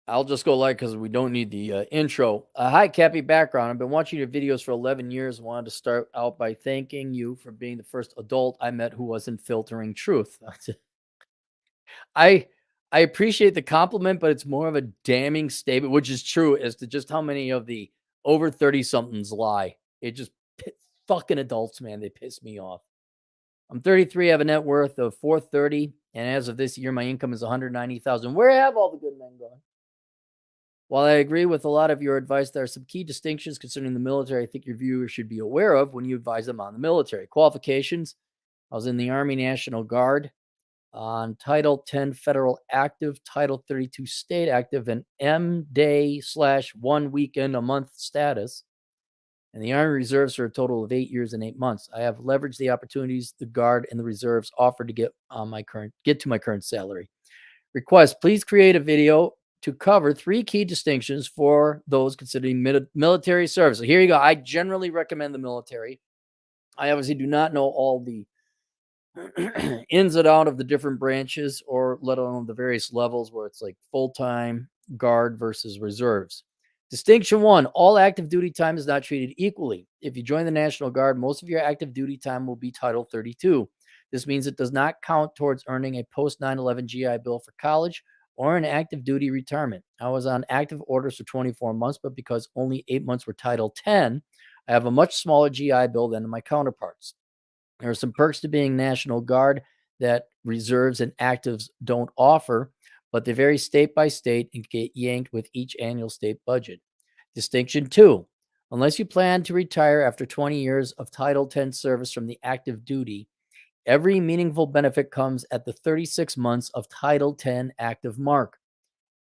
I'll just go light because we don't need the intro. Hi, Cappy background. I've been watching your videos for 11 years. Wanted to start out by thanking you for being the first adult I met who wasn't filtering truth. I I appreciate the compliment, but it's more of a damning statement, which is true, as to just how many of the over 30 somethings lie. It just fucking adults, man. They piss me off. I'm 33, I have a net worth of 430, and as of this year, my income is 190,000. Where have all the good men gone? While I agree with a lot of your advice, there are some key distinctions concerning the military I think your viewers should be aware of when you advise them on the military. Qualifications: I was in the Army National Guard on Title 10 federal active, Title 32 state active, and M day / 1 weekend a month status. And the Army Reserves for a total of 8 years and 8 months. I have leveraged the opportunities the Guard and the Reserves offer to get to my current salary. Request: please create a video to cover 3 key distinctions for those considering military service. So here you go. I generally recommend the military. I obviously do not know all the ins and out of the different branches, or let alone the various levels where it's like full-time guard versus reserves. Distinction 1: all active duty time is not treated equally. If you join the National Guard, most of your active duty time will be Title 32. This means it does not count towards earning a post 9/11 GI Bill for college or an active duty retirement. I was on active orders for 24 months, but because only 8 months were Title 10, I have a much smaller GI Bill than my counterparts. There are some perks to being National Guard that reserves and actives don't offer, but they vary state by state and get yanked with each annual state budget. Distinction 2: unless you plan to retire after 20 years of Title 10 service from the active duty, every meaningful benefit comes at the 36 months of Title 10 active mark.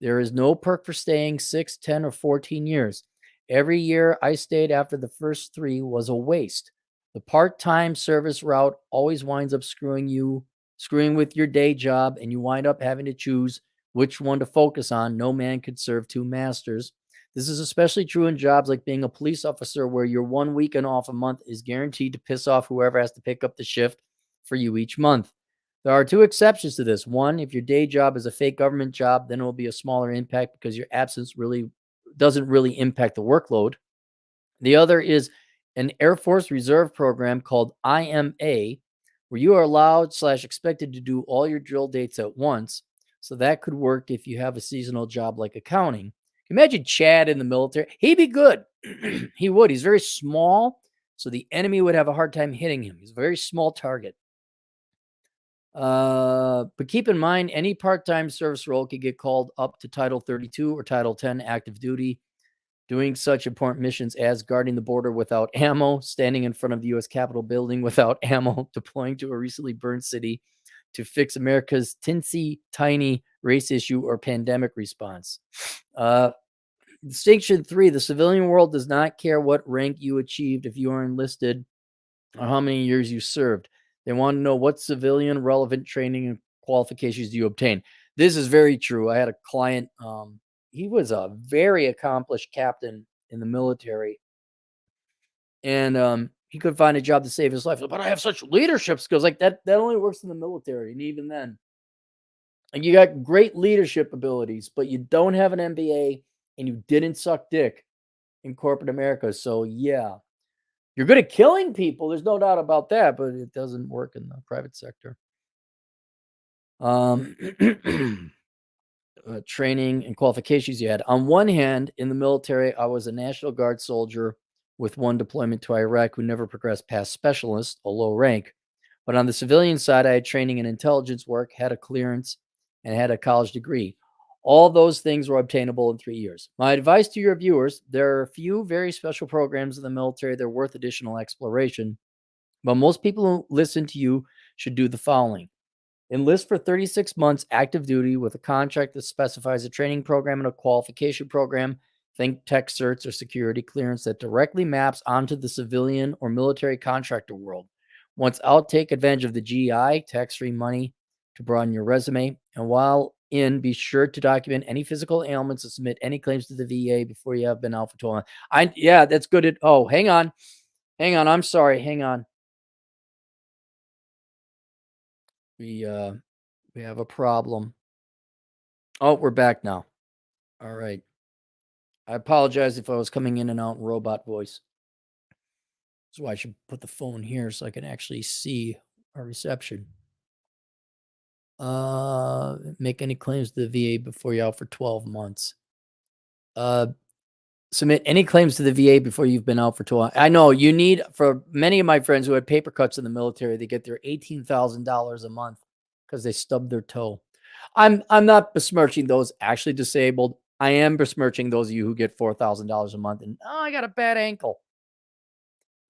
There is no perk for staying 6, 10, or 14 years. Every year I stayed after the first 3 was a waste. The part-time service route always winds up screwing with your day job, and you wind up having to choose which one to focus on. No man could serve 2 masters. This is especially true in jobs like being a police officer, where your 1 weekend off a month is guaranteed to piss off whoever has to pick up the shift for you each month. There are 2 exceptions to this. One, if your day job is a fake government job, then it will be a smaller impact because your absence really doesn't really impact the workload. The other is an Air Force Reserve program called IMA, where you are allowed / expected to do all your drill dates at once. So that could work if you have a seasonal job like accounting. Imagine Chad in the military. He'd be good. He would. He's very small, so the enemy would have a hard time hitting him. He's a very small target. But keep in mind, any part-time service role could get called up to Title 32 or Title 10 active duty, doing such important missions as guarding the border without ammo, standing in front of the U.S. Capitol building without ammo, deploying to a recently burned city to fix America's teensy tiny race issue or pandemic response. Uh, Distinction 3: the civilian world does not care what rank you achieved if you are enlisted or how many years you served. They want to know what civilian relevant training and qualifications you obtain. This is very true. I had a client, he was a very accomplished captain in the military, and he could find a job to save his life. But I have such leadership skills. Like that only works in the military, and even then, and you got great leadership abilities, but you don't have an MBA and you didn't suck dick in corporate America. So yeah, you're good at killing people. There's no doubt about that, but it doesn't work in the private sector. Um, Training and qualifications you had. On one hand, in the military, I was a National Guard soldier with 1 deployment to Iraq who never progressed past specialist, a low rank. But on the civilian side, I had training in intelligence work, had a clearance, and had a college degree. All those things were obtainable in 3 years. My advice to your viewers: there are a few very special programs in the military that are worth additional exploration, but most people who listen to you should do the following: enlist for 36 months active duty with a contract that specifies a training program and a qualification program. Think tech certs or security clearance that directly maps onto the civilian or military contractor world. Once out, take advantage of the GI, tax-free money, to broaden your resume. And while in, be sure to document any physical ailments and submit any claims to the VA before you have been out for 12 months. Yeah, that's good. Oh, hang on. I'm sorry. Hang on. We have a problem. Oh, we're back now. All right. I apologize if I was coming in and out in robot voice. That's why I should put the phone here so I can actually see our reception. Make any claims to the VA before you're out for 12 months. Uh, Submit any claims to the VA before you've been out for 12. I know you need, for many of my friends who had paper cuts in the military, they get their $18,000 a month because they stubbed their toe. I'm not besmirching those actually disabled. I am besmirching those of you who get $4,000 a month and I got a bad ankle.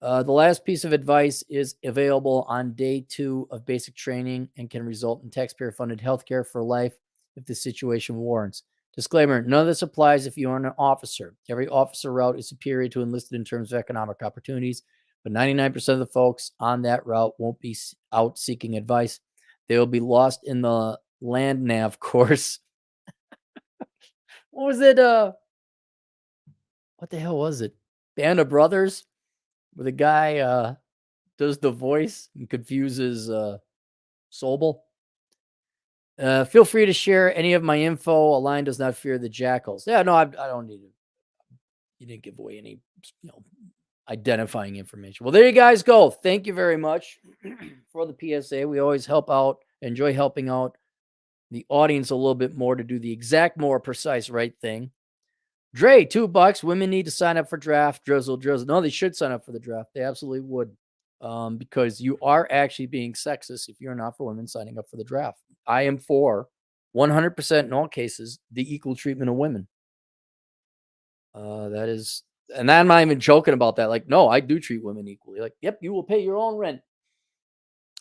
The last piece of advice is available on day 2 of basic training and can result in taxpayer funded healthcare for life if the situation warrants. Disclaimer, none of this applies if you are an officer. Every officer route is superior to enlisted in terms of economic opportunities, but 99% of the folks on that route won't be out seeking advice. They will be lost in the land nav course. What was it? What the hell was it? Band of Brothers, where the guy does the voice and confuses Sobel. Feel free to share any of my info. A lion does not fear the jackals. Yeah, no, I don't need it. You didn't give away any, identifying information. Well, there you guys go. Thank you very much for the PSA. We always help out, enjoy helping out the audience a little bit more to do the exact, more precise, right thing. Dre, $2. Women need to sign up for draft. Drizzle. No, they should sign up for the draft. They absolutely would. Because you are actually being sexist if you're not for women signing up for the draft. I am for 100% in all cases the equal treatment of women. That is, and I'm not even joking about that. Like, no, I do treat women equally. Like, yep, you will pay your own rent.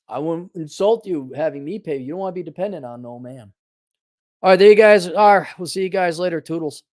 I won't insult you having me pay. You don't want to be dependent on no man. All right, there you guys are. We'll see you guys later. Toodles.